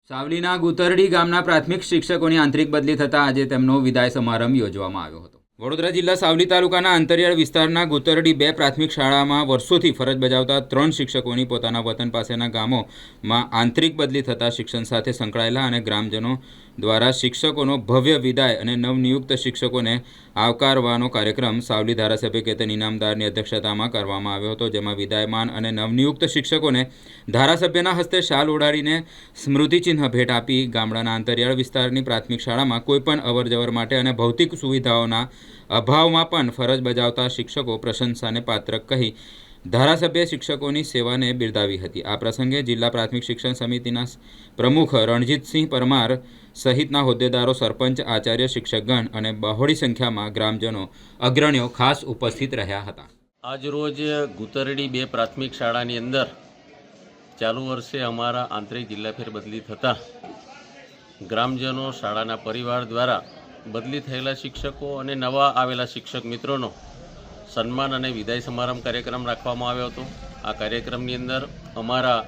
સાવલીના ગુતરડી ગામના પ્રાથમિક શિક્ષકોની આંતરિક બદલી થતાં આજે તેમનો વિદાય સમારંભ યોજવામાં આવ્યો હતો। વડોદરા જિલ્લા સાવલી તાલુકાના અંતરિયાળ વિસ્તારના ગુતરડી 2 પ્રાથમિક શાળામાં વર્ષોથી ફરજ બજાવતા 3 શિક્ષકોની પોતાના વતન પાસેના ગામોમાં આંતરિક બદલી થતાં શિક્ષણ સાથે સંકળાયેલા અને ગ્રામજનો દ્વારા શિક્ષકોનો ભવ્ય વિદાય અને નવનિયુક્ત શિક્ષકોને આવકારવાનો કાર્યક્રમ સાવલી ધારાસભ્ય કેતન ઇનામદારની અધ્યક્ષતામાં કરવામાં આવ્યો હતો, જેમાં વિદાયમાન અને નવનિયુક્ત શિક્ષકોને ધારાસભ્યના હસ્તે શાલ ઓઢાડીને સ્મૃતિચિહ્ન ભેટ આપી ગામડાના અંતરિયાળ વિસ્તારની પ્રાથમિક શાળામાં કોઈપણ અવરજવર માટે અને ભૌતિક સુવિધાઓના અભાવમાં પણ ફરજ બજાવતા શિક્ષકો પ્રશંસાને પાત્ર કહી ધારાસભ્ય શિક્ષકોની સેવાને બિરદાવી હતી। આ પ્રસંગે જિલ્લા પ્રાથમિક શિક્ષણ સમિતિના પ્રમુખ રણજીતસિંહ પરમાર સહિતના હોદ્દેદારો, સરપંચ, આચાર્ય, શિક્ષકગણ અને બહોળી સંખ્યામાં ગ્રામજનો અગ્રણીઓ ખાસ ઉપસ્થિત રહ્યા હતા। આજરોજ ગુતરડી 2 પ્રાથમિક શાળાની અંદર ચાલુ વર્ષે અમારા આંતરિક જિલ્લા ફેરબદલી થતાં ગ્રામજનો, શાળાના પરિવાર દ્વારા બદલી થયેલા શિક્ષકો અને નવા આવેલા શિક્ષક મિત્રોનો સન્માન અને વિદાય સમારંભ કાર્યક્રમ રાખવામાં આવ્યો હતો। આ કાર્યક્રમની અંદર અમારા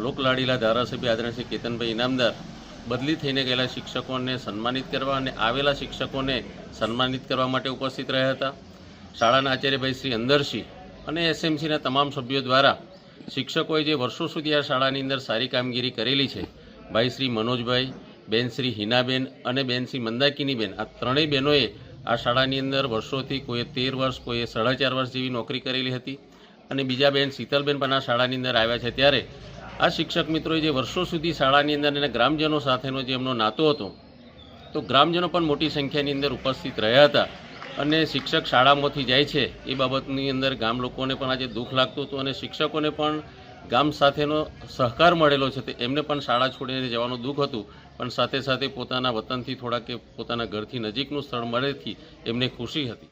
લોકલાડીલા ધારાસભ્ય આદરણીય શ્રી કેતનભાઈ ઇનામદાર બદલી થઈને ગયેલા શિક્ષકોને સન્માનિત કરવા અને આવેલા શિક્ષકોને સન્માનિત કરવા માટે ઉપસ્થિત રહ્યા હતા। શાળાના આચાર્યભાઈ શ્રી અંદરસિંહ અને એસએમસીના તમામ સભ્યો દ્વારા શિક્ષકોએ જે વર્ષો સુધી આ શાળાની અંદર સારી કામગીરી કરેલી છે, ભાઈ શ્રી મનોજભાઈ, બેન શ્રી હિનાબેન અને બેન શ્રી મંદાકિનીબેન, આ ત્રણેય બહેનોએ આ શાળાની અંદર વર્ષોથી કોઈએ 13 વર્ષ, કોઈએ 4.5 વર્ષ જેવી નોકરી કરેલી હતી અને બીજા બેન શીતલબેન પણ આ શાળાની અંદર આવ્યા છે। ત્યારે આ શિક્ષક મિત્રોએ જે વર્ષો સુધી શાળાની અંદર અને ગ્રામજનો સાથેનો જે એમનો નાતો હતો, તો ગ્રામજનો પણ મોટી સંખ્યાની અંદર ઉપસ્થિત રહ્યા હતા અને શિક્ષક શાળામાંથી જાય છે એ બાબતની અંદર ગામ લોકોને પણ આજે દુઃખ લાગતું હતું અને શિક્ષકોને પણ ગામ સાથેનો સહકાર મળેલો છે, તે એમને પણ શાળા છોડીને જવાનું દુઃખ હતું, પણ સાથે સાથે પોતાના વતનથી થોડા કે પોતાના ઘરથી નજીકનું સ્થળ મળેથી એમને ખુશી હતી।